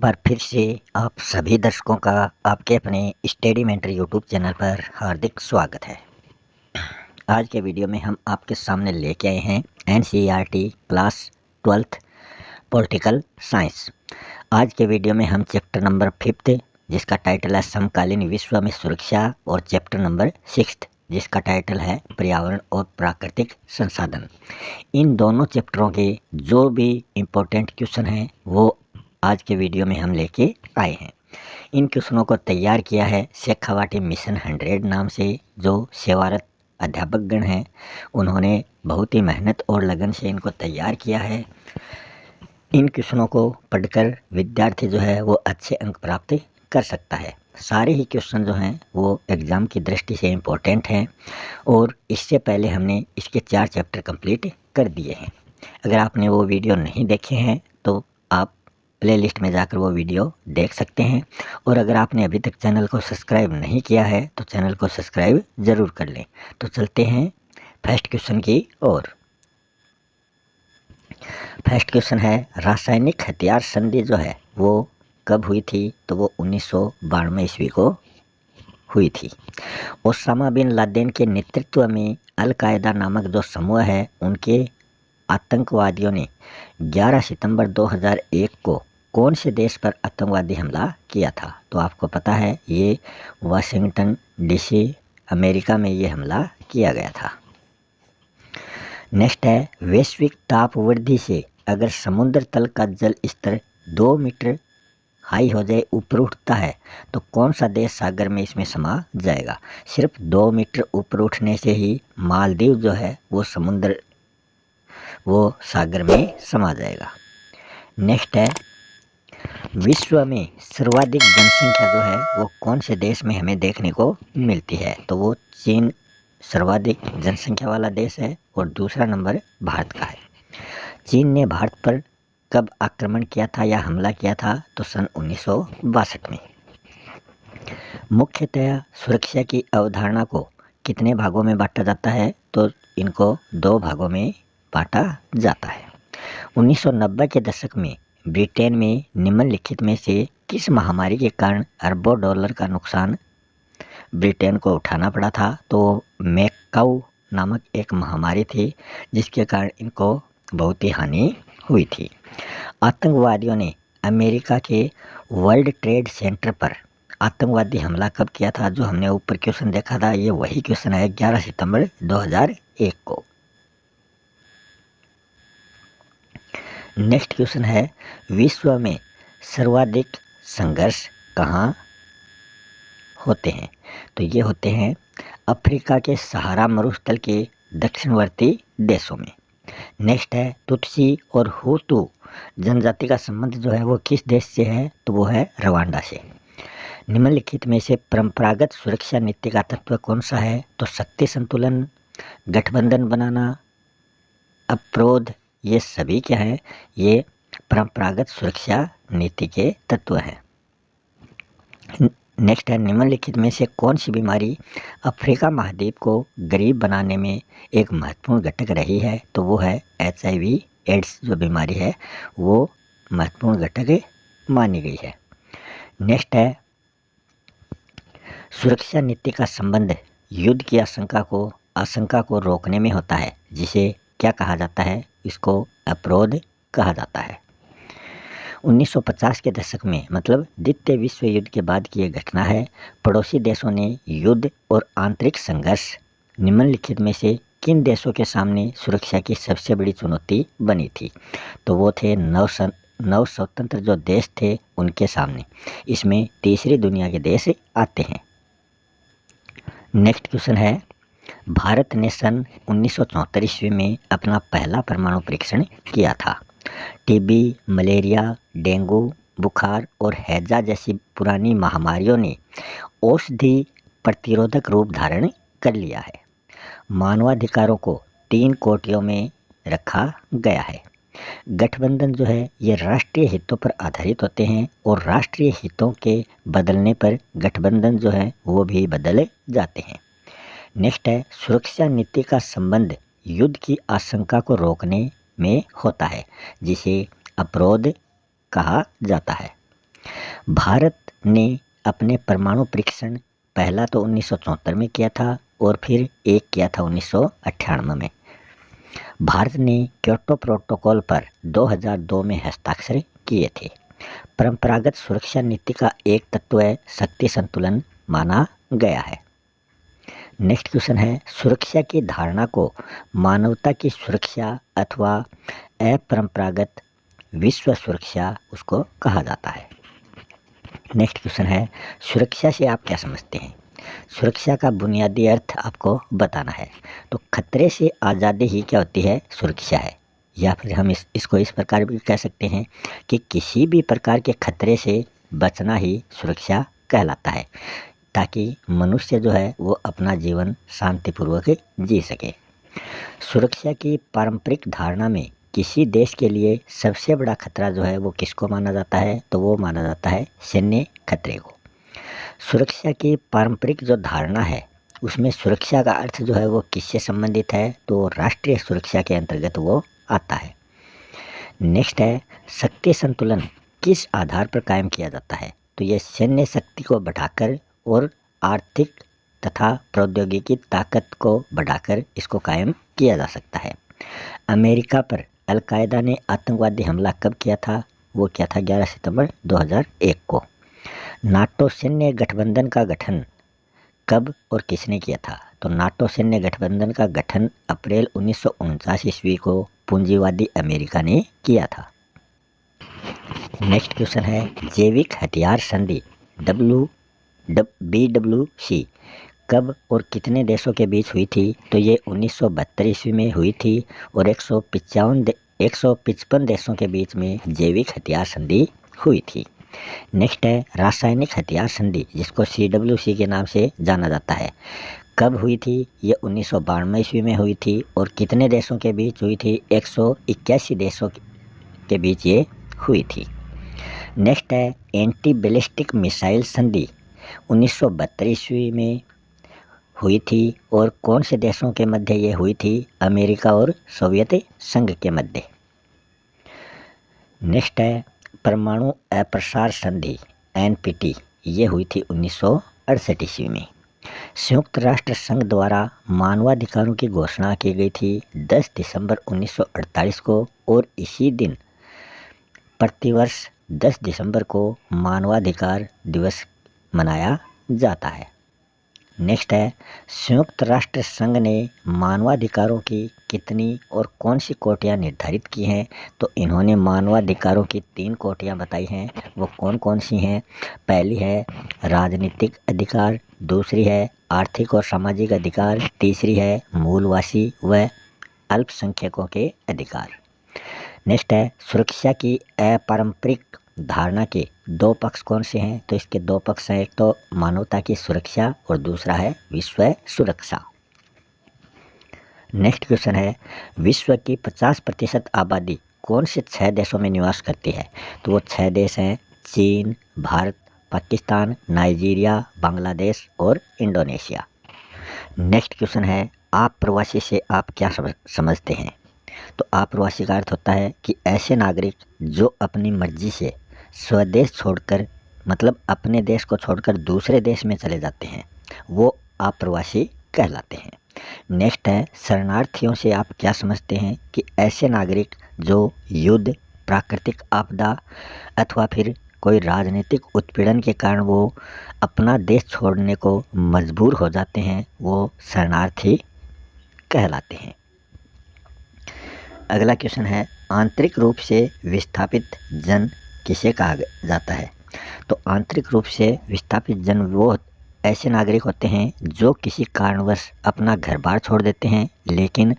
बार फिर से आप सभी दर्शकों का आपके अपने स्टडी मेंटर यूट्यूब चैनल पर हार्दिक स्वागत है। आज के वीडियो में हम आपके सामने लेके आए हैं NCERT class 12th political science. आज के वीडियो में हम चैप्टर नंबर 5 जिसका टाइटल है समकालीन विश्व में सुरक्षा और चैप्टर नंबर 6 जिसका टाइटल है पर्यावरण और प्राकृतिक संसाधन। इन दोनों चैप्टरों के जो भी इम्पोर्टेंट क्वेश्चन हैं वो आज के वीडियो में हम लेके आए हैं। इन क्वेश्चनों को तैयार किया है शेखावाटी मिशन 100 नाम से जो सेवारत अध्यापक गण हैं। उन्होंने बहुत ही मेहनत और लगन से इनको तैयार किया है। इन क्वेश्चनों को पढ़कर विद्यार्थी जो है वो अच्छे अंक प्राप्त कर सकता है। सारे ही क्वेश्चन जो हैं वो एग्ज़ाम की दृष्टि से इम्पोर्टेंट हैं और इससे पहले हमने इसके 4 चैप्टर कंप्लीट कर दिए हैं। अगर आपने वो वीडियो नहीं देखे हैं तो आप प्लेलिस्ट में जाकर वो वीडियो देख सकते हैं। और अगर आपने अभी तक चैनल को सब्सक्राइब नहीं किया है तो चैनल को सब्सक्राइब ज़रूर कर लें। तो चलते हैं फर्स्ट क्वेश्चन की ओर। फर्स्ट क्वेश्चन है रासायनिक हथियार संधि जो है वो कब हुई थी? तो वो 1992 ईस्वी को हुई थी। ओसामा बिन लादेन के नेतृत्व में अल कायदा नामक जो समूह है उनके आतंकवादियों ने 11 सितंबर 2001 को कौन से देश पर आतंकवादी हमला किया था? तो आपको पता है ये वाशिंगटन डीसी अमेरिका में ये हमला किया गया था। नेक्स्ट है वैश्विक ताप वृद्धि से अगर समुद्र तल का जल स्तर 2 मीटर हाई हो जाए, ऊपर उठता है, तो कौन सा देश सागर में इसमें समा जाएगा? सिर्फ 2 मीटर ऊपर उठने से ही मालदीव जो है वो सागर में समा जाएगा। नेक्स्ट है विश्व में सर्वाधिक जनसंख्या जो है वो कौन से देश में हमें देखने को मिलती है? तो वो चीन सर्वाधिक जनसंख्या वाला देश है और दूसरा नंबर भारत का है। चीन ने भारत पर कब आक्रमण किया था या हमला किया था? तो सन 1962 में। मुख्यतः सुरक्षा की अवधारणा को कितने भागों में बांटा जाता है? तो इनको 2 भागों में बांटा जाता है। 1990 के दशक में ब्रिटेन में निम्नलिखित में से किस महामारी के कारण अरबों डॉलर का नुकसान ब्रिटेन को उठाना पड़ा था? तो मैकाऊ नामक एक महामारी थी जिसके कारण इनको बहुत ही हानि हुई थी। आतंकवादियों ने अमेरिका के वर्ल्ड ट्रेड सेंटर पर आतंकवादी हमला कब किया था? जो हमने ऊपर क्वेश्चन देखा था ये वही क्वेश्चन है 11 सितंबर 2001 को। नेक्स्ट क्वेश्चन है विश्व में सर्वाधिक संघर्ष कहाँ होते हैं? तो ये होते हैं अफ्रीका के सहारा मरुस्थल के दक्षिणवर्ती देशों में। नेक्स्ट है तुत्सी और हुतू जनजाति का संबंध जो है वो किस देश से है? तो वो है रवांडा से। निम्नलिखित में से परंपरागत सुरक्षा नीति का तत्व कौन सा है? तो शक्ति संतुलन, गठबंधन बनाना, अपरोध, ये सभी क्या है? ये परंपरागत सुरक्षा नीति के तत्व हैं। नेक्स्ट है निम्नलिखित में से कौन सी बीमारी अफ्रीका महाद्वीप को गरीब बनाने में एक महत्वपूर्ण घटक रही है? तो वो है HIV एड्स जो बीमारी है वो महत्वपूर्ण घटक मानी गई है। नेक्स्ट है सुरक्षा नीति का संबंध युद्ध की आशंका को रोकने में होता है जिसे क्या कहा जाता है? इसको अपरोध कहा जाता है। 1950 के दशक में मतलब द्वितीय विश्व युद्ध के बाद की यह घटना है। पड़ोसी देशों ने युद्ध और आंतरिक संघर्ष निम्नलिखित में से किन देशों के सामने सुरक्षा की सबसे बड़ी चुनौती बनी थी? तो वो थे नव स्वतंत्र जो देश थे उनके सामने। इसमें तीसरी दुनिया के देश आते हैं। नेक्स्ट क्वेश्चन है भारत ने सन 1974 ईस्वी में अपना पहला परमाणु परीक्षण किया था। टीबी, मलेरिया, डेंगू, बुखार और हैजा जैसी पुरानी महामारियों ने औषधि प्रतिरोधक रूप धारण कर लिया है। मानवाधिकारों को 3 कोटियों में रखा गया है। गठबंधन जो है ये राष्ट्रीय हितों पर आधारित होते हैं और राष्ट्रीय हितों के बदलने पर गठबंधन जो है वो भी बदल जाते हैं। नेक्स्ट है सुरक्षा नीति का संबंध युद्ध की आशंका को रोकने में होता है जिसे अपरोध कहा जाता है। भारत ने अपने परमाणु परीक्षण पहला तो 1974 में किया था और फिर एक किया था 1998 में। भारत ने क्योटो प्रोटोकॉल पर 2002 में हस्ताक्षर किए थे। परंपरागत सुरक्षा नीति का एक तत्व शक्ति संतुलन माना गया है। नेक्स्ट क्वेश्चन है, सुरक्षा की धारणा को मानवता की सुरक्षा अथवा अपरंपरागत विश्व सुरक्षा उसको कहा जाता है। नेक्स्ट क्वेश्चन है, सुरक्षा से आप क्या समझते हैं? सुरक्षा का बुनियादी अर्थ आपको बताना है। तो खतरे से आज़ादी ही क्या होती है? सुरक्षा है। या फिर हम इसको इस प्रकार भी कह सकते हैं कि किसी भी प्रकार के खतरे से बचना ही सुरक्षा कहलाता है, ताकि मनुष्य जो है वो अपना जीवन शांतिपूर्वक जी सके। सुरक्षा की पारंपरिक धारणा में किसी देश के लिए सबसे बड़ा खतरा जो है वो किसको माना जाता है? तो वो माना जाता है सैन्य खतरे को। सुरक्षा की पारंपरिक जो धारणा है उसमें सुरक्षा का अर्थ जो है वो किससे संबंधित है? तो राष्ट्रीय सुरक्षा के अंतर्गत वो आता है। नेक्स्ट है, शक्ति संतुलन किस आधार पर कायम किया जाता है? तो ये सैन्य शक्ति को बढ़ाकर और आर्थिक तथा प्रौद्योगिकी ताकत को बढ़ाकर इसको कायम किया जा सकता है। अमेरिका पर अलकायदा ने आतंकवादी हमला कब किया था? वो किया था 11 सितंबर 2001 को। नाटो सैन्य गठबंधन का गठन कब और किसने किया था? तो नाटो सैन्य गठबंधन का गठन अप्रैल 1949 ईस्वी को पूंजीवादी अमेरिका ने किया था। नेक्स्ट क्वेश्चन है, जैविक हथियार संधि BWC कब और कितने देशों के बीच हुई थी? तो ये 1972 ईस्वी में हुई थी और 155 देशों के बीच में जैविक हथियार संधि हुई थी। नेक्स्ट है, रासायनिक हथियार संधि जिसको CWC के नाम से जाना जाता है, कब हुई थी? ये 1992 ईस्वी में हुई थी और कितने देशों के बीच हुई थी? 181 देशों के बीच ये हुई थी। नेक्स्ट है, एंटी बैलिस्टिक मिसाइल संधि 1972 ईस्वी में हुई थी और कौन से देशों के मध्य ये हुई थी? अमेरिका और सोवियत संघ के मध्य। नेक्स्ट है, परमाणु अप्रसार संधि NPT ये हुई थी 1968 ईस्वी में। संयुक्त राष्ट्र संघ द्वारा मानवाधिकारों की घोषणा की गई थी 10 दिसंबर 1948 को और इसी दिन प्रतिवर्ष 10 दिसंबर को मानवाधिकार दिवस मनाया जाता है। नेक्स्ट है, संयुक्त राष्ट्र संघ ने मानवाधिकारों की कितनी और कौन सी कोटियाँ निर्धारित की हैं? तो इन्होंने मानवाधिकारों की 3 कोटियाँ बताई हैं। वो कौन कौन सी हैं? पहली है राजनीतिक अधिकार, दूसरी है आर्थिक और सामाजिक अधिकार, तीसरी है मूलवासी व अल्पसंख्यकों के अधिकार। नेक्स्ट है, सुरक्षा की अपारंपरिक धारणा के 2 पक्ष कौन से हैं? तो इसके 2 पक्ष हैं, एक तो मानवता की सुरक्षा और दूसरा है विश्व सुरक्षा। नेक्स्ट क्वेश्चन है, विश्व की 50% आबादी कौन से 6 देशों में निवास करती है? तो वो 6 देश हैं चीन, भारत, पाकिस्तान, नाइजीरिया, बांग्लादेश और इंडोनेशिया। नेक्स्ट क्वेश्चन है, आप्रवासी से आप क्या समझते हैं? तो आप्रवासी का अर्थ होता है कि ऐसे नागरिक जो अपनी मर्जी से स्वदेश छोड़कर मतलब अपने देश को छोड़कर दूसरे देश में चले जाते हैं, वो आप्रवासी कहलाते हैं। नेक्स्ट है, शरणार्थियों से आप क्या समझते हैं? कि ऐसे नागरिक जो युद्ध, प्राकृतिक आपदा अथवा फिर कोई राजनीतिक उत्पीड़न के कारण वो अपना देश छोड़ने को मजबूर हो जाते हैं, वो शरणार्थी कहलाते हैं। अगला क्वेश्चन है, आंतरिक रूप से विस्थापित जन किसे कहा जाता है? तो आंतरिक रूप से विस्थापित जन वो ऐसे नागरिक होते हैं जो किसी कारणवश अपना घर बार छोड़ देते हैं, लेकिन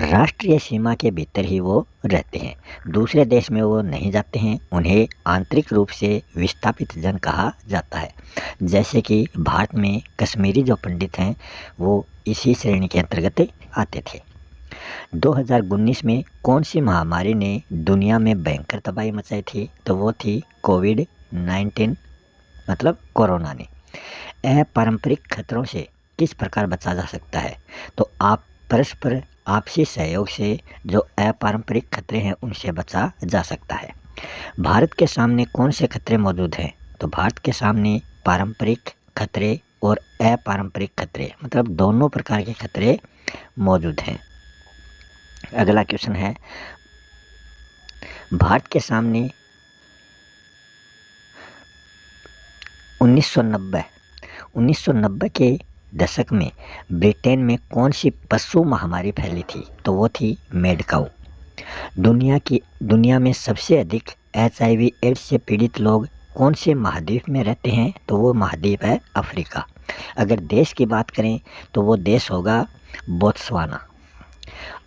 राष्ट्रीय सीमा के भीतर ही वो रहते हैं, दूसरे देश में वो नहीं जाते हैं। उन्हें आंतरिक रूप से विस्थापित जन कहा जाता है। जैसे कि भारत में कश्मीरी जो पंडित हैं वो इसी श्रेणी के अंतर्गत आते थे। 2019 में कौन सी महामारी ने दुनिया में भयंकर तबाही मचाई थी? तो वो थी कोविड-19 मतलब कोरोना ने। अपारंपरिक खतरों से किस प्रकार बचा जा सकता है? तो आप परस्पर आपसी सहयोग से जो अपारंपरिक खतरे हैं उनसे बचा जा सकता है। भारत के सामने कौन से खतरे मौजूद हैं? तो तो भारत के सामने पारंपरिक खतरे और अपारंपरिक खतरे मतलब दोनों प्रकार के खतरे मौजूद हैं। अगला क्वेश्चन है, भारत के सामने 1990 के दशक में ब्रिटेन में कौन सी पशु महामारी फैली थी? तो वो थी मैड काऊ। दुनिया में सबसे अधिक HIV एड्स से पीड़ित लोग कौन से महाद्वीप में रहते हैं? तो वो महाद्वीप है अफ्रीका। अगर देश की बात करें तो वो देश होगा बोत्सवाना।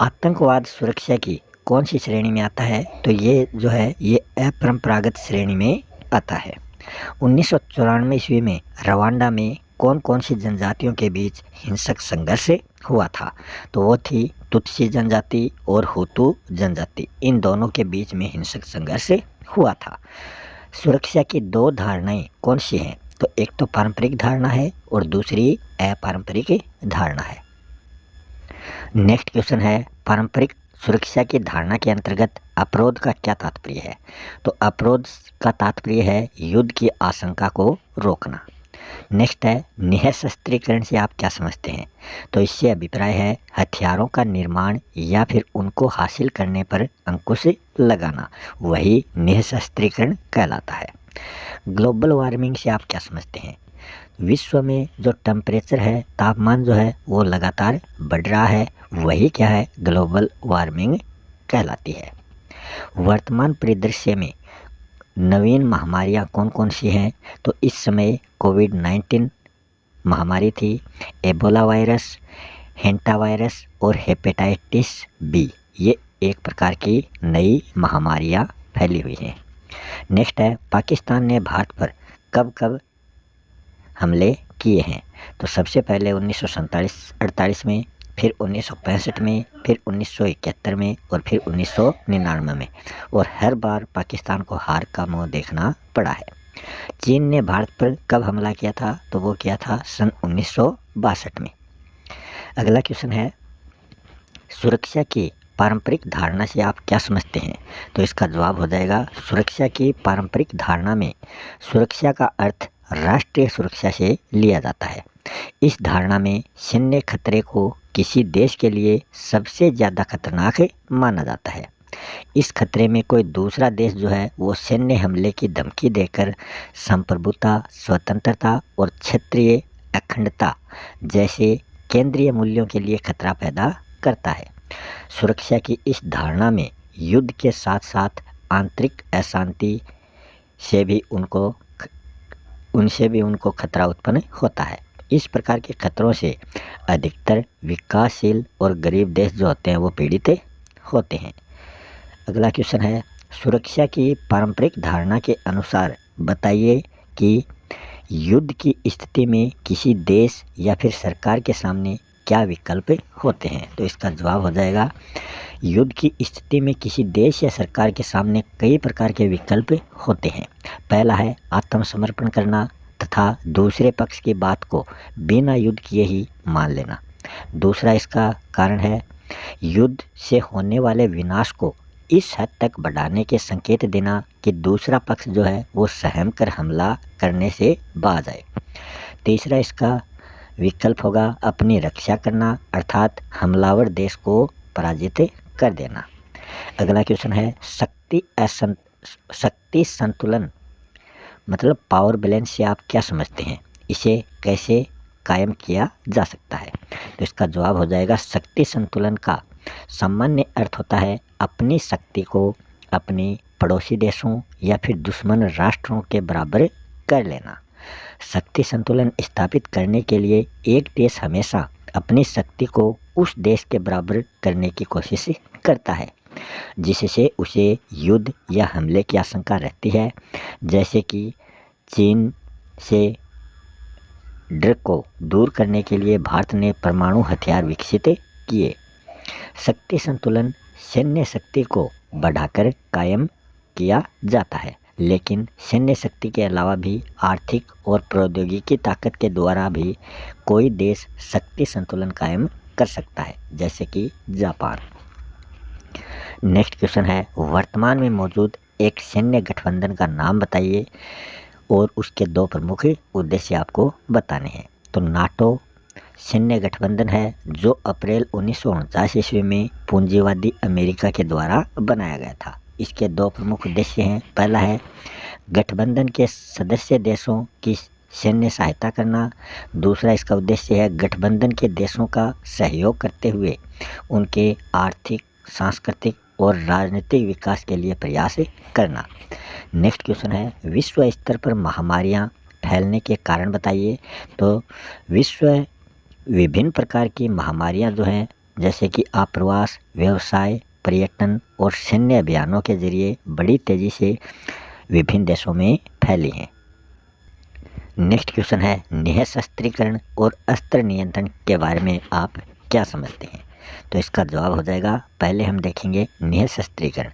आतंकवाद सुरक्षा की कौन सी श्रेणी में आता है? तो ये जो है ये अपरंपरागत श्रेणी में आता है। 1994 ईस्वी में रवांडा में कौन कौन सी जनजातियों के बीच हिंसक संघर्ष हुआ था? तो वो थी तुत्सी जनजाति और हुतू जनजाति, इन दोनों के बीच में हिंसक संघर्ष हुआ था। सुरक्षा की दो धारणाएं कौन सी हैं? तो एक तो पारंपरिक धारणा है और दूसरी अपारंपरिक धारणा है। नेक्स्ट क्वेश्चन है, पारंपरिक सुरक्षा की धारणा के अंतर्गत अपरोध का क्या तात्पर्य है? तो अपरोध का तात्पर्य है युद्ध की आशंका को रोकना। नेक्स्ट है, निःशस्त्रीकरण से आप क्या समझते हैं? तो इससे अभिप्राय है हथियारों का निर्माण या फिर उनको हासिल करने पर अंकुश लगाना, वही निःशस्त्रीकरण कहलाता है। ग्लोबल वार्मिंग से आप क्या समझते हैं? विश्व में जो टेम्परेचर है, तापमान जो है वो लगातार बढ़ रहा है, वही क्या है? ग्लोबल वार्मिंग कहलाती है। वर्तमान परिदृश्य में नवीन महामारियां कौन कौन सी हैं? तो इस समय कोविड-19 महामारी थी, एबोला वायरस, हेंटा वायरस और हेपेटाइटिस बी, ये एक प्रकार की नई महामारियां फैली हुई हैं। नेक्स्ट है, पाकिस्तान ने भारत पर कब कब हमले किए हैं? तो सबसे पहले 1947-48 में, फिर 1965 में, फिर 1971 में और फिर 1999 में, और हर बार पाकिस्तान को हार का मुंह देखना पड़ा है। चीन ने भारत पर कब हमला किया था? तो वो किया था सन 1962 में। अगला क्वेश्चन है, सुरक्षा की पारंपरिक धारणा से आप क्या समझते हैं? तो इसका जवाब हो जाएगा, सुरक्षा की पारंपरिक धारणा में सुरक्षा का अर्थ राष्ट्रीय सुरक्षा से लिया जाता है। इस धारणा में सैन्य खतरे को किसी देश के लिए सबसे ज़्यादा खतरनाक माना जाता है। इस खतरे में कोई दूसरा देश जो है वो सैन्य हमले की धमकी देकर संप्रभुता, स्वतंत्रता और क्षेत्रीय अखंडता जैसे केंद्रीय मूल्यों के लिए खतरा पैदा करता है। सुरक्षा की इस धारणा में युद्ध के साथ साथ आंतरिक अशांति से भी उनको खतरा उत्पन्न होता है। इस प्रकार के खतरों से अधिकतर विकासशील और गरीब देश जो होते हैं वो पीड़ित होते हैं। अगला क्वेश्चन है, सुरक्षा की पारंपरिक धारणा के अनुसार बताइए कि युद्ध की स्थिति में किसी देश या फिर सरकार के सामने क्या विकल्प होते हैं? तो इसका जवाब हो जाएगा, युद्ध की स्थिति में किसी देश या सरकार के सामने कई प्रकार के विकल्प होते हैं। पहला है आत्मसमर्पण करना तथा दूसरे पक्ष की बात को बिना युद्ध किए ही मान लेना। दूसरा इसका कारण है युद्ध से होने वाले विनाश को इस हद तक बढ़ाने के संकेत देना कि दूसरा पक्ष जो है वो सहम कर हमला करने से बाज आए। तीसरा इसका विकल्प होगा अपनी रक्षा करना, अर्थात हमलावर देश को पराजित कर देना। अगला क्वेश्चन है, शक्ति संतुलन मतलब पावर बैलेंस से आप क्या समझते हैं? इसे कैसे कायम किया जा सकता है? तो इसका जवाब हो जाएगा, शक्ति संतुलन का सामान्य अर्थ होता है अपनी शक्ति को अपने पड़ोसी देशों या फिर दुश्मन राष्ट्रों के बराबर कर लेना। शक्ति संतुलन स्थापित करने के लिए एक देश हमेशा अपनी शक्ति को उस देश के बराबर करने की कोशिश करता है जिससे उसे युद्ध या हमले की आशंका रहती है। जैसे कि चीन से डर को दूर करने के लिए भारत ने परमाणु हथियार विकसित किए। शक्ति संतुलन सैन्य शक्ति को बढ़ाकर कायम किया जाता है, लेकिन सैन्य शक्ति के अलावा भी आर्थिक और प्रौद्योगिकी ताकत के द्वारा भी कोई देश शक्ति संतुलन कायम कर सकता है, जैसे कि जापान। नेक्स्ट क्वेश्चन है, वर्तमान में मौजूद एक सैन्य गठबंधन का नाम बताइए। और उसके दो प्रमुख उद्देश्य आपको बताने हैं। तो नाटो सैन्य गठबंधन है जो अप्रैल 1949 ईस्वी में पूंजीवादी अमेरिका के द्वारा बनाया गया था। इसके दो प्रमुख उद्देश्य हैं। पहला है गठबंधन के सदस्य देशों की सैन्य सहायता करना। दूसरा इसका उद्देश्य है गठबंधन के देशों का सहयोग करते हुए उनके आर्थिक, सांस्कृतिक और राजनीतिक विकास के लिए प्रयास करना। नेक्स्ट क्वेश्चन है विश्व स्तर पर महामारियां फैलने के कारण बताइए। तो विश्व विभिन्न प्रकार की महामारियां जो हैं, जैसे कि आप्रवास, व्यवसाय, पर्यटन और सैन्य अभियानों के जरिए बड़ी तेजी से विभिन्न देशों में फैली हैं। नेक्स्ट क्वेश्चन है निःशस्त्रीकरण और अस्त्र नियंत्रण के बारे में आप क्या समझते हैं। तो इसका जवाब हो जाएगा, पहले हम देखेंगे निःशस्त्रीकरण।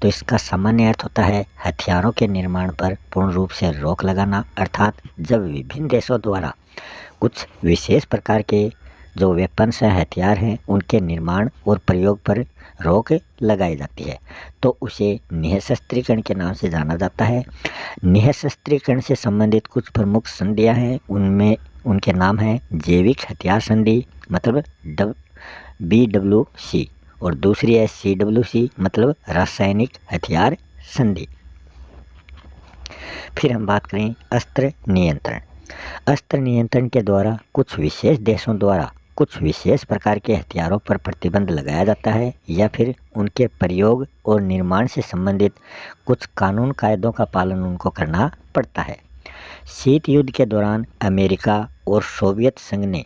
तो इसका सामान्य अर्थ होता है हथियारों के निर्माण पर पूर्ण रूप से रोक लगाना, अर्थात जब विभिन्न देशों द्वारा कुछ विशेष प्रकार के जो वेपन्स हैं, हथियार हैं, उनके निर्माण और प्रयोग पर रोक लगाई जाती है तो उसे निःशस्त्रीकरण के नाम से जाना जाता है। निःशस्त्रीकरण से संबंधित कुछ प्रमुख संधियां हैं, उनमें उनके नाम हैं जैविक हथियार संधि मतलब BWC और दूसरी है CWC मतलब रासायनिक हथियार संधि। फिर हम बात करें अस्त्र नियंत्रण। अस्त्र नियंत्रण के द्वारा कुछ विशेष देशों द्वारा कुछ विशेष प्रकार के हथियारों पर प्रतिबंध लगाया जाता है या फिर उनके प्रयोग और निर्माण से संबंधित कुछ कानून कायदों का पालन उनको करना पड़ता है। शीत युद्ध के दौरान अमेरिका और सोवियत संघ ने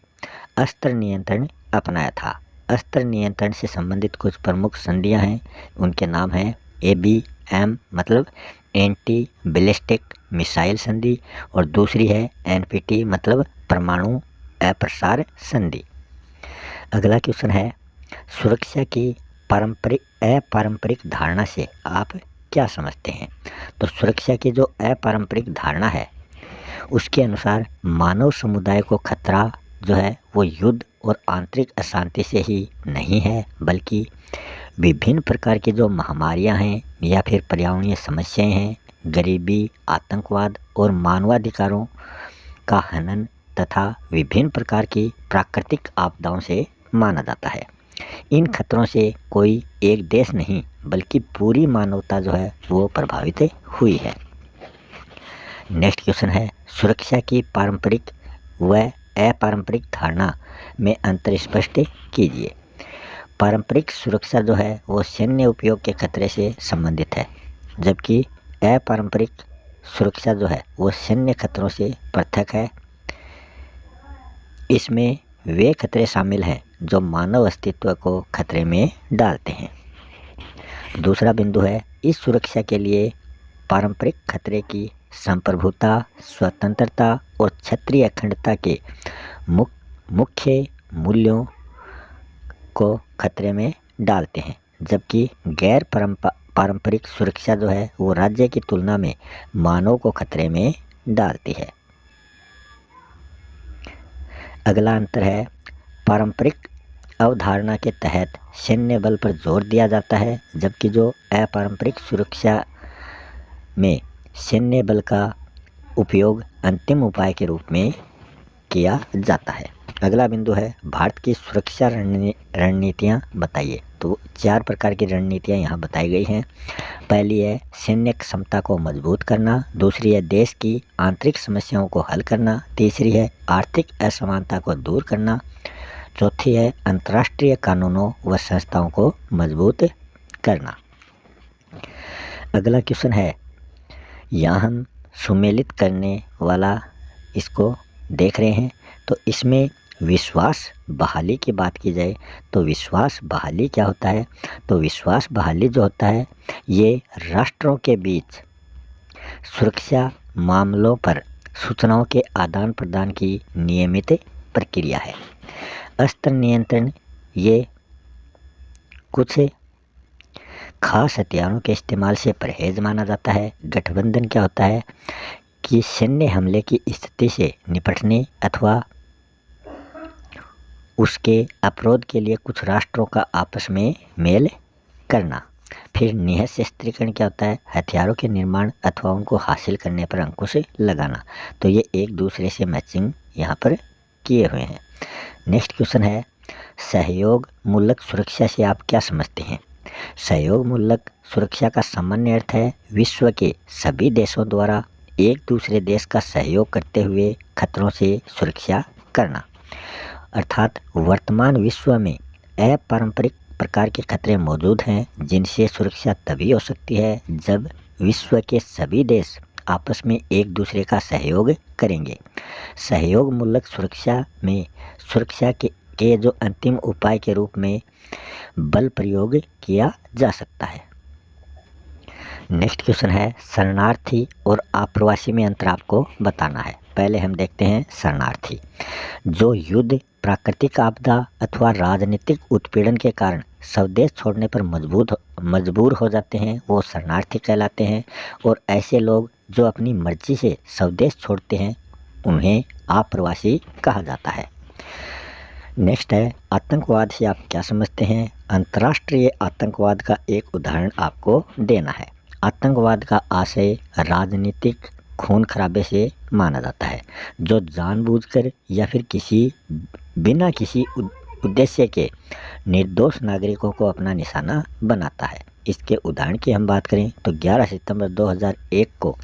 अस्त्र नियंत्रण अपनाया था। अस्त्र नियंत्रण से संबंधित कुछ प्रमुख संधियां हैं, उनके नाम हैं ABM मतलब एंटी बैलिस्टिक मिसाइल संधि और दूसरी है NPT मतलब परमाणु अप्रसार संधि। अगला क्वेश्चन है सुरक्षा की अपारंपरिक धारणा से आप क्या समझते हैं। तो सुरक्षा की जो अपारंपरिक धारणा है उसके अनुसार मानव समुदाय को खतरा जो है वो युद्ध और आंतरिक अशांति से ही नहीं है, बल्कि विभिन्न प्रकार की जो महामारियां हैं या फिर पर्यावरणीय समस्याएं हैं, गरीबी, आतंकवाद और मानवाधिकारों का हनन तथा विभिन्न प्रकार की प्राकृतिक आपदाओं से माना जाता है। इन खतरों से कोई एक देश नहीं बल्कि पूरी मानवता जो है वो प्रभावित हुई है। नेक्स्ट क्वेश्चन है सुरक्षा की पारंपरिक व अपारंपरिक धारणा में अंतर स्पष्ट कीजिए। पारंपरिक सुरक्षा जो है वो सैन्य उपयोग के खतरे से संबंधित है, जबकि अपारंपरिक सुरक्षा जो है वो सैन्य खतरों से पृथक है। इसमें वे खतरे शामिल हैं जो मानव अस्तित्व को खतरे में डालते हैं। दूसरा बिंदु है इस सुरक्षा के लिए पारंपरिक खतरे की संप्रभुता, स्वतंत्रता और क्षेत्रीय अखंडता के मुख्य मूल्यों को खतरे में डालते हैं, जबकि गैर पारंपरिक सुरक्षा जो है वो राज्य की तुलना में मानव को खतरे में डालती है। अगला अंतर है पारंपरिक अवधारणा के तहत सैन्य बल पर जोर दिया जाता है, जबकि जो अपारंपरिक सुरक्षा में सैन्य बल का उपयोग अंतिम उपाय के रूप में किया जाता है। अगला बिंदु है भारत की सुरक्षा रणनीतियाँ बताइए। तो 4 प्रकार की रणनीतियाँ यहाँ बताई गई हैं। पहली है सैन्य क्षमता को मजबूत करना, दूसरी है देश की आंतरिक समस्याओं को हल करना, तीसरी है आर्थिक असमानता को दूर करना, चौथी है अंतर्राष्ट्रीय कानूनों व संस्थाओं को मजबूत करना। अगला क्वेश्चन है यहाँ हम सुमेलित करने वाला इसको देख रहे हैं। तो इसमें विश्वास बहाली की बात की जाए तो विश्वास बहाली क्या होता है। तो विश्वास बहाली जो होता है ये राष्ट्रों के बीच सुरक्षा मामलों पर सूचनाओं के आदान प्रदान की नियमित प्रक्रिया है। अस्त्र नियंत्रण ये कुछ खास हथियारों के इस्तेमाल से परहेज माना जाता है। गठबंधन क्या होता है कि सैन्य हमले की स्थिति से निपटने अथवा उसके अपरोध के लिए कुछ राष्ट्रों का आपस में मेल करना। फिर निःशस्त्रीकरण क्या होता है? हथियारों के निर्माण अथवा उनको हासिल करने पर अंकुश लगाना। तो ये एक दूसरे से मैचिंग यहाँ पर किए हुए हैं। नेक्स्ट क्वेश्चन है, सहयोग मूलक सुरक्षा से आप क्या समझते हैं? सहयोग मूलक सुरक्षा का सामान्य अर्थ है विश्व के सभी देशों द्वारा एक दूसरे देश का सहयोग करते हुए खतरों से सुरक्षा करना। अर्थात वर्तमान विश्व में अपारंपरिक प्रकार के खतरे मौजूद हैं जिनसे सुरक्षा तभी हो सकती है जब विश्व के सभी देश आपस में एक दूसरे का सहयोग करेंगे। सहयोग मूलक सुरक्षा में सुरक्षा के जो अंतिम उपाय के रूप में बल प्रयोग किया जा सकता है। नेक्स्ट क्वेश्चन है, शरणार्थी और आप्रवासी में अंतर आपको बताना है। पहले हम देखते हैं शरणार्थी। जो युद्ध, प्राकृतिक आपदा अथवा राजनीतिक उत्पीड़न के कारण स्वदेश छोड़ने पर मजबूर हो जाते हैं वो शरणार्थी कहलाते हैं। और ऐसे लोग जो अपनी मर्जी से स्वदेश छोड़ते हैं उन्हें आप्रवासी कहा जाता है। नेक्स्ट है, आतंकवाद से आप क्या समझते हैं? अंतर्राष्ट्रीय आतंकवाद का एक उदाहरण आपको देना है। आतंकवाद का आशय राजनीतिक खून खराबे से माना जाता है जो जानबूझकर या फिर बिना किसी उद्देश्य के निर्दोष नागरिकों को अपना निशाना बनाता है। इसके उदाहरण की हम बात करें तो 11 सितंबर 2001 को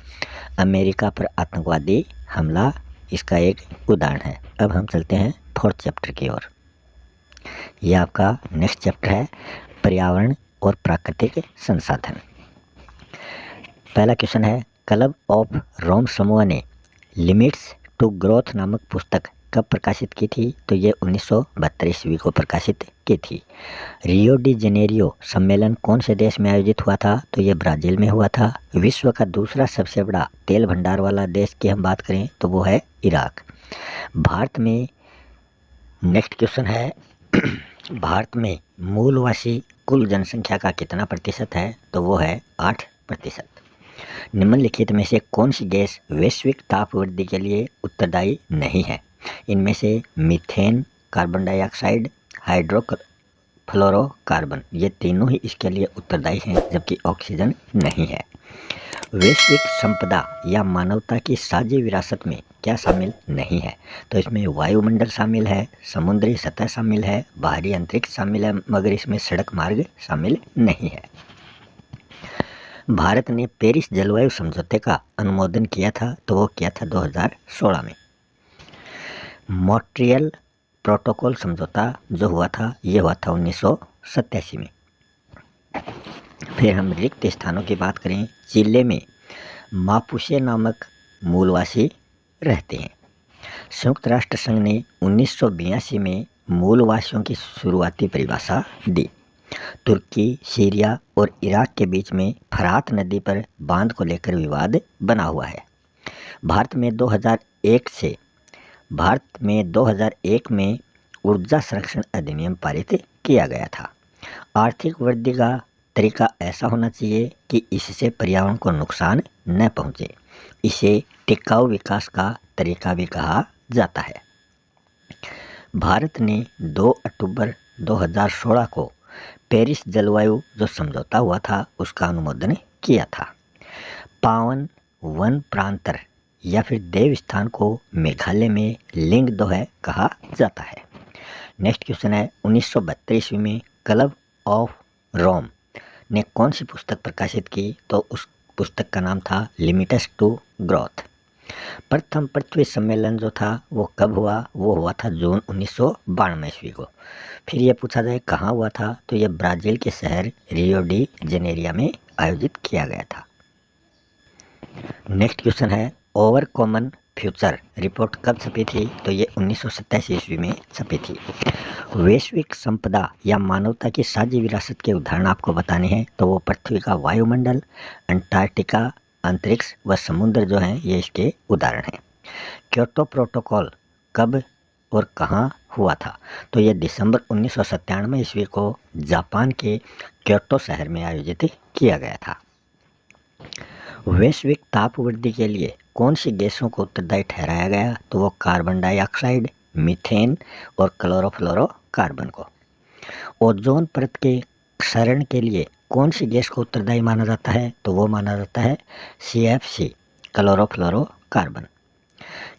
अमेरिका पर आतंकवादी हमला इसका एक उदाहरण है। अब हम चलते हैं 4th चैप्टर की ओर। यह आपका नेक्स्ट चैप्टर है, पर्यावरण और प्राकृतिक संसाधन। पहला क्वेश्चन है, क्लब ऑफ रोम समूह ने लिमिट्स टू ग्रोथ नामक पुस्तक कब प्रकाशित की थी? तो ये 1972 ईस्वी को प्रकाशित की थी। रियो डी जेनेरियो सम्मेलन कौन से देश में आयोजित हुआ था? तो ये ब्राज़ील में हुआ था। विश्व का दूसरा सबसे बड़ा तेल भंडार वाला देश की हम बात करें तो वो है इराक। भारत में नेक्स्ट क्वेश्चन है, भारत में मूलवासी कुल जनसंख्या का कितना प्रतिशत है? तो वो है 8%। निम्नलिखित में से कौन सी गैस वैश्विक ताप वृद्धि के लिए उत्तरदायी नहीं है? इनमें से मीथेन, कार्बन डाइऑक्साइड, हाइड्रोफ्लोरोकार्बन, ये तीनों ही इसके लिए उत्तरदायी हैं जबकि ऑक्सीजन नहीं है। वैश्विक संपदा या मानवता की साझी विरासत में क्या शामिल नहीं है? तो इसमें वायुमंडल शामिल है, समुद्री सतह शामिल है, बाहरी अंतरिक्ष शामिल है, मगर इसमें सड़क मार्ग शामिल नहीं है। भारत ने पेरिस जलवायु समझौते का अनुमोदन किया था तो वो किया था 2016 में। मॉन्ट्रियल प्रोटोकॉल समझौता जो हुआ था ये हुआ था 1987 में। फिर हम रिक्त स्थानों की बात करें, चिले में मापुचे नामक मूलवासी रहते हैं। संयुक्त राष्ट्र संघ ने 1982 में मूलवासियों की शुरुआती परिभाषा दी। तुर्की, सीरिया और इराक के बीच में फरात नदी पर बांध को लेकर विवाद बना हुआ है। भारत में 2001 में ऊर्जा संरक्षण अधिनियम पारित किया गया था। आर्थिक वृद्धि का तरीका ऐसा होना चाहिए कि इससे पर्यावरण को नुकसान न पहुंचे। इसे टिकाऊ विकास का तरीका भी कहा जाता है। भारत ने 2 अक्टूबर 2016 को पेरिस जलवायु जो समझौता हुआ था उसका अनुमोदन किया था। पावन वन प्रांतर या फिर देव स्थान को मेघालय में लिंगदोह कहा जाता है। नेक्स्ट क्वेश्चन है, 1972 ईस्वी में क्लब ऑफ रोम ने कौन सी पुस्तक प्रकाशित की? तो उस पुस्तक का नाम था लिमिट्स टू ग्रोथ। प्रथम पृथ्वी सम्मेलन जो था वो कब हुआ? वो हुआ था जून 1992 ईस्वी को। फिर ये पूछा जाए कहाँ हुआ था? तो ये ब्राज़ील के शहर रियो डी जेनेरिया में आयोजित किया गया था। नेक्स्ट क्वेश्चन है, ओवर कॉमन फ्यूचर रिपोर्ट कब छपी थी? तो ये 1987 ईस्वी में छपी थी। वैश्विक संपदा या मानवता की साझी विरासत के उदाहरण आपको बताने हैं तो वो पृथ्वी का वायुमंडल, अंटार्कटिका, अंतरिक्ष व समुद्र जो हैं ये इसके उदाहरण हैं। क्योटो प्रोटोकॉल कब और कहाँ हुआ था? तो ये दिसंबर 1997 ईस्वी को जापान के क्योटो शहर में आयोजित किया गया था। वैश्विक ताप वृद्धि के लिए कौन सी गैसों को उत्तरदायी ठहराया गया? तो वो कार्बन डाइऑक्साइड, मीथेन और क्लोरोफ्लोरोकार्बन को। ओजोन परत के क्षरण के लिए कौन सी गैस को उत्तरदायी माना जाता है? तो वो माना जाता है CFC, क्लोरोफ्लोरोकार्बन।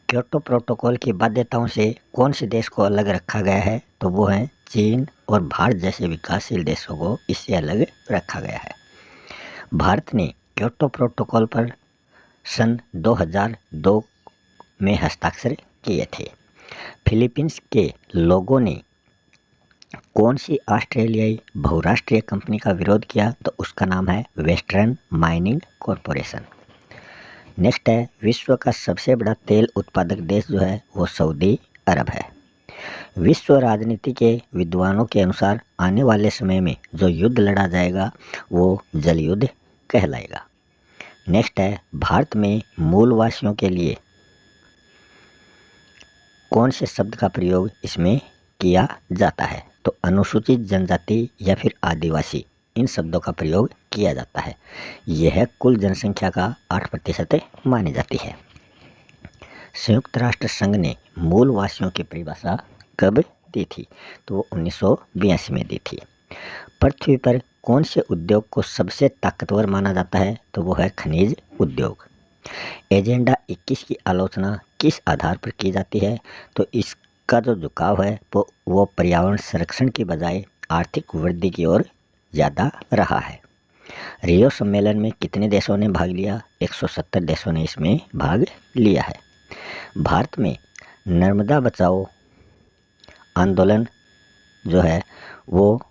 क्योटो प्रोटोकॉल की बाध्यताओं से कौन से देश को अलग रखा गया है? तो वो हैं चीन और भारत जैसे विकासशील देशों को इससे अलग रखा गया है। भारत ने क्योटो प्रोटोकॉल पर सन 2002 में हस्ताक्षर किए थे। फिलीपींस के लोगों ने कौन सी ऑस्ट्रेलियाई बहुराष्ट्रीय कंपनी का विरोध किया? तो उसका नाम है वेस्टर्न माइनिंग कॉरपोरेशन। नेक्स्ट है, विश्व का सबसे बड़ा तेल उत्पादक देश जो है वो सऊदी अरब है। विश्व राजनीति के विद्वानों के अनुसार आने वाले समय में जो युद्ध लड़ा जाएगा वो जल युद्ध कहलाएगा। नेक्स्ट है, भारत में मूलवासियों के लिए कौन से शब्द का प्रयोग इसमें किया जाता है? तो अनुसूचित जनजाति या फिर आदिवासी, इन शब्दों का प्रयोग किया जाता है। यह कुल जनसंख्या का 8% मानी जाती है। संयुक्त राष्ट्र संघ ने मूलवासियों की परिभाषा कब दी थी? तो वो 1982 में दी थी। पृथ्वी पर कौन से उद्योग को सबसे ताकतवर माना जाता है? तो वो है खनिज उद्योग। एजेंडा 21 की आलोचना किस आधार पर की जाती है? तो इसका जो झुकाव है वो पर्यावरण संरक्षण की बजाय आर्थिक वृद्धि की ओर ज़्यादा रहा है। रियो सम्मेलन में कितने देशों ने भाग लिया? 170 देशों ने इसमें भाग लिया है। भारत में नर्मदा बचाओ आंदोलन जो है वो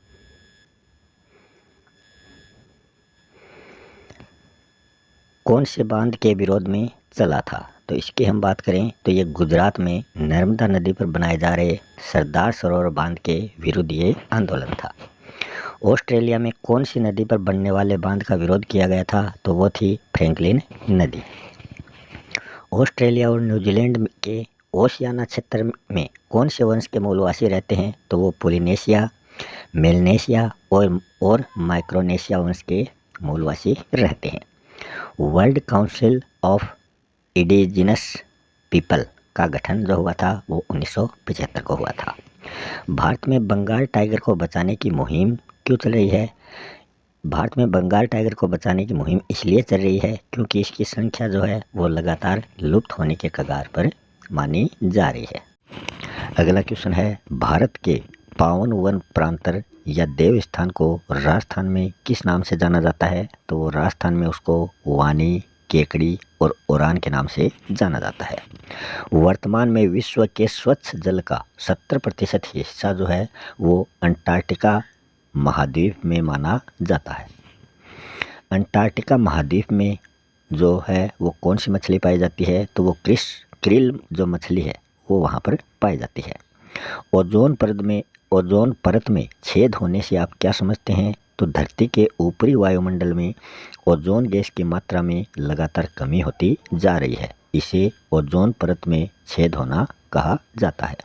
कौन से बांध के विरोध में चला था? तो इसकी हम बात करें तो ये गुजरात में नर्मदा नदी पर बनाए जा रहे सरदार सरोवर बांध के विरुद्ध ये आंदोलन था। ऑस्ट्रेलिया में कौन सी नदी पर बनने वाले बांध का विरोध किया गया था? तो वो थी फ्रैंकलिन नदी। ऑस्ट्रेलिया और न्यूजीलैंड के ओशियाना क्षेत्र में कौन से वंश के मूलवासी रहते हैं? तो वो पोलिनेशिया, मेलनेशिया और माइक्रोनेशिया वंश के मूलवासी रहते हैं। World council of indigenous people का गठन जो हुआ था वो 1975 को हुआ था। भारत में बंगाल टाइगर को बचाने की मुहिम क्यों चल रही है? भारत में बंगाल टाइगर को बचाने की मुहिम इसलिए चल रही है क्योंकि इसकी संख्या जो है वो लगातार लुप्त होने के कगार पर मानी जा रही है। अगला क्वेश्चन है, भारत के पावन वन प्रांतर या देव स्थान को राजस्थान में किस नाम से जाना जाता है? तो राजस्थान में उसको वानी, केकड़ी और उड़ान के नाम से जाना जाता है। वर्तमान में विश्व के स्वच्छ जल का 70% हिस्सा जो है वो अंटार्कटिका महाद्वीप में माना जाता है। अंटार्कटिका महाद्वीप में जो है वो कौन सी मछली पाई जाती है? तो वो क्रिल जो मछली है वो वहाँ पर पाई जाती है। ओजोन परत में छेद होने से आप क्या समझते हैं? तो धरती के ऊपरी वायुमंडल में ओजोन गैस की मात्रा में लगातार कमी होती जा रही है। इसे ओजोन परत में छेद होना कहा जाता है।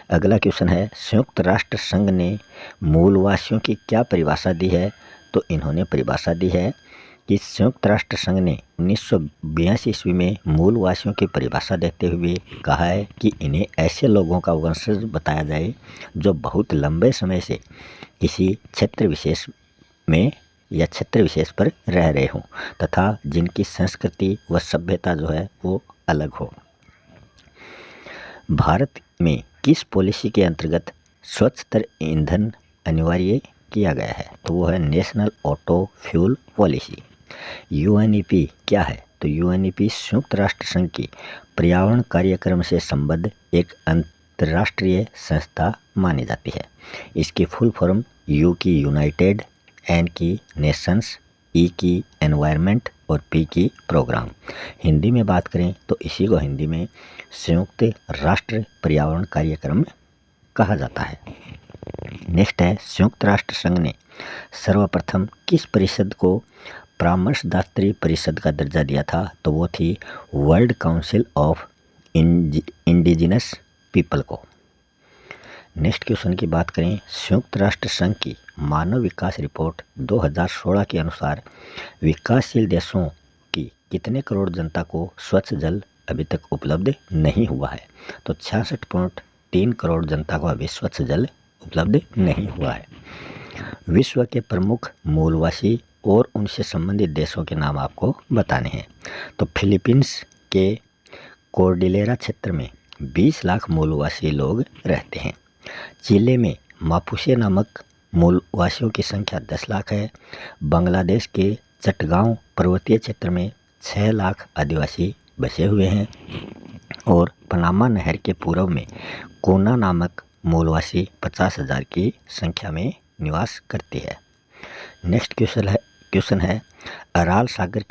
अगला क्वेश्चन है, संयुक्त राष्ट्र संघ ने मूलवासियों की क्या परिभाषा दी है? तो इन्होंने परिभाषा दी है कि संयुक्त राष्ट्र संघ ने 1982 ईस्वी में मूलवासियों की परिभाषा देते हुए कहा है कि इन्हें ऐसे लोगों का वंशज बताया जाए जो बहुत लंबे समय से किसी क्षेत्र विशेष में या क्षेत्र विशेष पर रह रहे हों तथा जिनकी संस्कृति व सभ्यता जो है वो अलग हो। भारत में किस पॉलिसी के अंतर्गत स्वच्छतर ईंधन अनिवार्य किया गया है? तो वो है national auto fuel policy. UNEP क्या है? तो UNEP संयुक्त राष्ट्र संघ की पर्यावरण कार्यक्रम से संबद्ध एक अंतर्राष्ट्रीय संस्था मानी जाती है। इसकी फुल फॉर्म U की यूनाइटेड, N की नेशंस, E की एनवायरनमेंट और P की प्रोग्राम। हिंदी में बात करें तो इसी को हिंदी में संयुक्त राष्ट्र पर्यावरण कार्यक्रम कहा जाता है। नेक्स्ट है, संयुक्त राष्ट्र संघ ने सर्वप्रथम किस परिषद को परामर्शदात्री परिषद का दर्जा दिया था? तो वो थी world council of indigenous people को। नेक्स्ट क्वेश्चन की बात करें, संयुक्त राष्ट्र संघ की मानव विकास रिपोर्ट 2016 के अनुसार विकासशील देशों की कितने करोड़ जनता को स्वच्छ जल अभी तक उपलब्ध नहीं हुआ है? तो 66.3 करोड़ जनता को अभी स्वच्छ जल उपलब्ध नहीं हुआ है। विश्व के प्रमुख मूलवासी और उनसे संबंधित देशों के नाम आपको बताने हैं। तो फिलीपींस के कोर्डिलेरा क्षेत्र में 20 लाख मूलवासी लोग रहते हैं। चिले में मापुचे नामक मूलवासियों की संख्या 10 लाख है। बांग्लादेश के चटगांव पर्वतीय क्षेत्र में 6 लाख आदिवासी बसे हुए हैं और पनामा नहर के पूर्व में कोना नामक मूलवासी 50,000 की संख्या में निवास करती है। नेक्स्ट क्वेश्चन है अराल सागर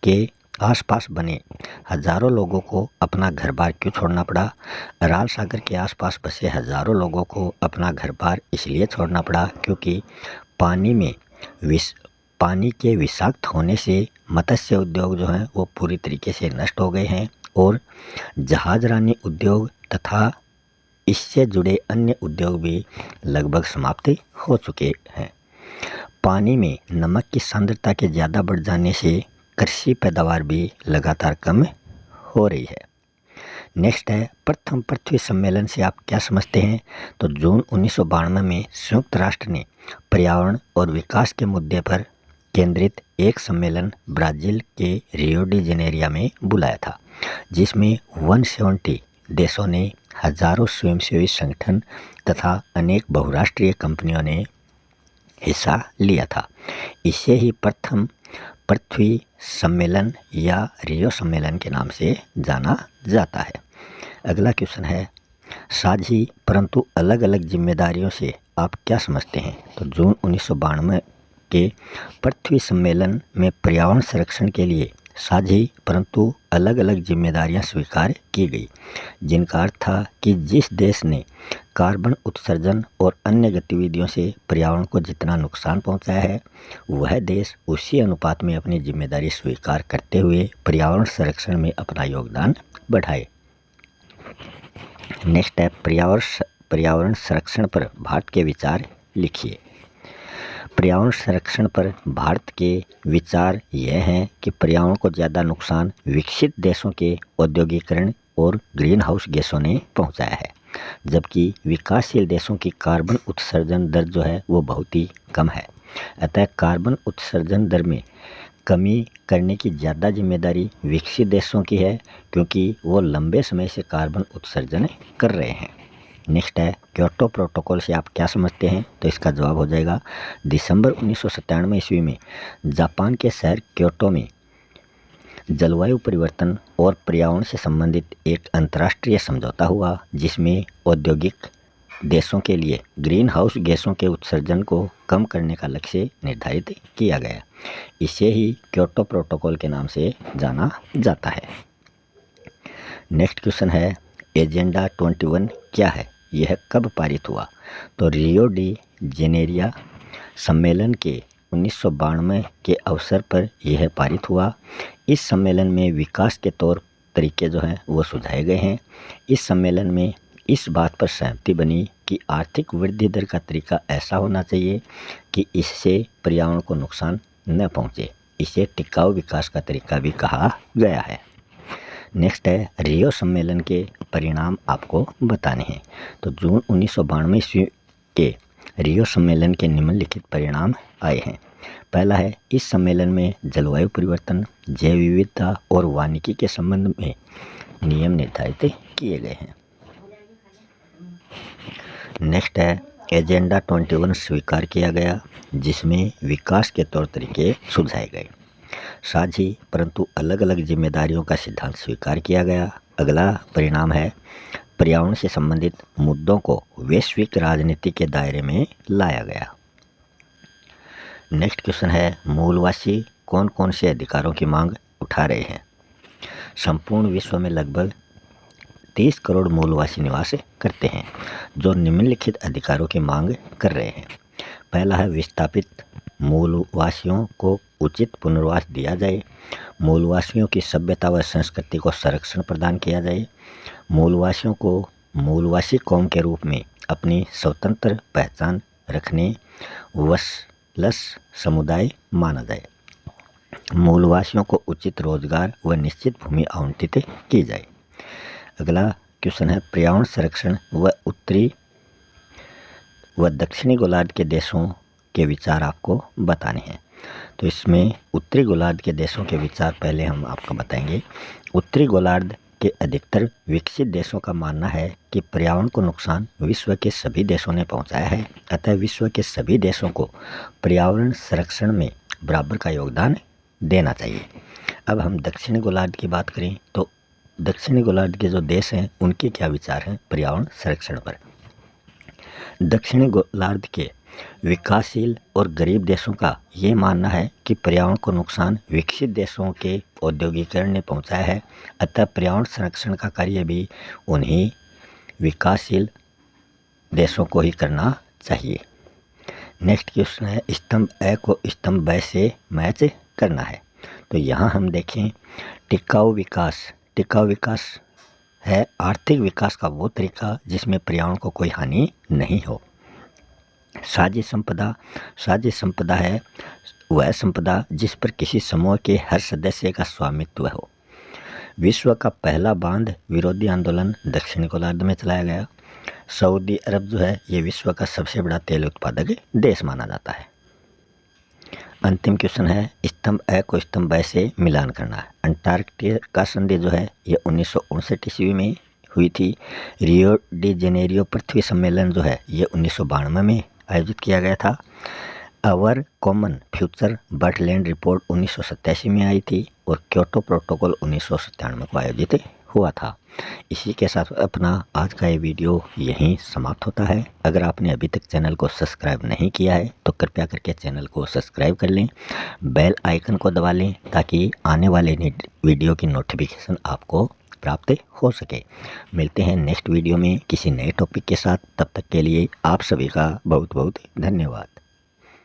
के आसपास बने हजारों लोगों को अपना घर बार क्यों छोड़ना पड़ा? अराल सागर के आसपास बसे हजारों लोगों को अपना घर बार इसलिए छोड़ना पड़ा क्योंकि पानी के विषाक्त होने से मत्स्य उद्योग जो हैं वो पूरी तरीके से नष्ट हो गए हैं और जहाजरानी उद्योग तथा इससे जुड़े अन्य उद्योग भी लगभग समाप्त हो चुके हैं। पानी में नमक की सांद्रता के ज़्यादा बढ़ जाने से कृषि पैदावार भी लगातार कम हो रही है। नेक्स्ट है प्रथम पृथ्वी सम्मेलन से आप क्या समझते हैं? तो जून 1992 में संयुक्त राष्ट्र ने पर्यावरण और विकास के मुद्दे पर केंद्रित एक सम्मेलन ब्राज़ील के रियो डी जेनेरिया में बुलाया था, जिसमें 170 देशों ने, हजारों स्वयंसेवी संगठन तथा अनेक बहुराष्ट्रीय कंपनियों ने हिस्सा लिया था। इसे ही प्रथम पृथ्वी सम्मेलन या रियो सम्मेलन के नाम से जाना जाता है। अगला क्वेश्चन है साझी परंतु अलग अलग जिम्मेदारियों से आप क्या समझते हैं? तो जून 1992 के पृथ्वी सम्मेलन में पर्यावरण संरक्षण के लिए साझी परंतु अलग अलग जिम्मेदारियां स्वीकार की गई, जिनका अर्थ था कि जिस देश ने कार्बन उत्सर्जन और अन्य गतिविधियों से पर्यावरण को जितना नुकसान पहुंचाया है, वह देश उसी अनुपात में अपनी जिम्मेदारी स्वीकार करते हुए पर्यावरण संरक्षण में अपना योगदान बढ़ाए। नेक्स्ट है पर्यावरण संरक्षण पर भारत के विचार लिखिए। पर्यावरण संरक्षण पर भारत के विचार यह हैं कि पर्यावरण को ज़्यादा नुकसान विकसित देशों के औद्योगिकरण और ग्रीन हाउस गैसों ने पहुंचाया है, जबकि विकासशील देशों की कार्बन उत्सर्जन दर जो है वो बहुत ही कम है। अतः कार्बन उत्सर्जन दर में कमी करने की ज़्यादा जिम्मेदारी विकसित देशों की है, क्योंकि वो लंबे समय से कार्बन उत्सर्जन कर रहे हैं। नेक्स्ट है क्योटो प्रोटोकॉल से आप क्या समझते हैं? तो इसका जवाब हो जाएगा दिसंबर 1997 ईस्वी में जापान के शहर क्योटो में जलवायु परिवर्तन और पर्यावरण से संबंधित एक अंतर्राष्ट्रीय समझौता हुआ, जिसमें औद्योगिक देशों के लिए ग्रीन हाउस गैसों के उत्सर्जन को कम करने का लक्ष्य निर्धारित किया गया। इसे ही क्योटो प्रोटोकॉल के नाम से जाना जाता है। नेक्स्ट क्वेश्चन है एजेंडा 21 क्या है? यह कब पारित हुआ? तो रियो डी जेनेरिया सम्मेलन के 1992 के अवसर पर यह पारित हुआ। इस सम्मेलन में विकास के तौर तरीके जो हैं वो सुझाए गए हैं। इस सम्मेलन में इस बात पर सहमति बनी कि आर्थिक वृद्धि दर का तरीका ऐसा होना चाहिए कि इससे पर्यावरण को नुकसान न पहुंचे। इसे टिकाऊ विकास का तरीका भी कहा गया है। नेक्स्ट है रियो सम्मेलन के परिणाम आपको बताने हैं। तो जून 1992 ईस्वी के रियो सम्मेलन के निम्नलिखित परिणाम आए हैं। पहला है इस सम्मेलन में जलवायु परिवर्तन, जैव विविधता और वानिकी के संबंध में नियम निर्धारित किए गए हैं। नेक्स्ट है एजेंडा 21 स्वीकार किया गया, जिसमें विकास के तौर तरीके सुझाए गए। साझी परंतु अलग अलग जिम्मेदारियों का सिद्धांत स्वीकार किया गया। अगला परिणाम है पर्यावरण से संबंधित मुद्दों को वैश्विक राजनीति के दायरे में लाया गया। नेक्स्ट क्वेश्चन है मूलवासी कौन कौन से अधिकारों की मांग उठा रहे हैं? संपूर्ण विश्व में लगभग 30 करोड़ मूलवासी निवास करते हैं, जो निम्नलिखित अधिकारों की मांग कर रहे हैं। पहला है विस्थापित मूलवासियों को उचित पुनर्वास दिया जाए। मूलवासियों की सभ्यता व संस्कृति को संरक्षण प्रदान किया जाए। मूलवासियों को मूलवासी कौम के रूप में अपनी स्वतंत्र पहचान रखने वसलस समुदाय माना जाए। मूलवासियों को उचित रोजगार व निश्चित भूमि आवंटित की जाए। अगला क्वेश्चन है पर्यावरण संरक्षण व उत्तरी व दक्षिणी गोलार्ध के देशों के विचार आपको बताने हैं। तो इसमें उत्तरी गोलार्ध के देशों के विचार पहले हम आपको बताएंगे। उत्तरी गोलार्ध के अधिकतर विकसित देशों का मानना है कि पर्यावरण को नुकसान विश्व के सभी देशों ने पहुंचाया है, अतः विश्व के सभी देशों को पर्यावरण संरक्षण में बराबर का योगदान देना चाहिए। अब हम दक्षिणी गोलार्ध की बात करें तो दक्षिणी गोलार्ध के जो देश हैं उनके क्या विचार हैं पर्यावरण संरक्षण पर। दक्षिणी गोलार्ध के विकासशील और गरीब देशों का ये मानना है कि पर्यावरण को नुकसान विकसित देशों के औद्योगिकरण ने पहुंचाया है, अतः पर्यावरण संरक्षण का कार्य भी उन्हीं विकासशील देशों को ही करना चाहिए। नेक्स्ट क्वेश्चन है स्तंभ ए को स्तंभ ब से मैच करना है। तो यहाँ हम देखें टिकाऊ विकास है आर्थिक विकास का वो तरीका जिसमें पर्यावरण को कोई हानि नहीं हो। साझी संपदा है वह संपदा जिस पर किसी समूह के हर सदस्य का स्वामित्व हो। विश्व का पहला बांध विरोधी आंदोलन दक्षिण गोलार्ध में चलाया गया। सऊदी अरब जो है ये विश्व का सबसे बड़ा तेल उत्पादक देश माना जाता है। अंतिम क्वेश्चन है स्तंभ ए को स्तंभ ब से मिलान करना है। अंटार्कटिका संधि जो है ये 1959 ईस्वी में हुई थी। रियो डी जेनेरियो पृथ्वी सम्मेलन जो है ये 1992 में आयोजित किया गया था। अवर कॉमन फ्यूचर बर्टलैंड रिपोर्ट 1987 में आई थी और क्योटो प्रोटोकॉल 1997 को आयोजित हुआ था। इसी के साथ अपना आज का ये वीडियो यहीं समाप्त होता है। अगर आपने अभी तक चैनल को सब्सक्राइब नहीं किया है तो कृपया करके चैनल को सब्सक्राइब कर लें, बेल आइकन को दबा लें ताकि आने वाले वीडियो की नोटिफिकेशन आपको प्राप्त हो सके। मिलते हैं नेक्स्ट वीडियो में किसी नए टॉपिक के साथ, तब तक के लिए आप सभी का बहुत बहुत धन्यवाद।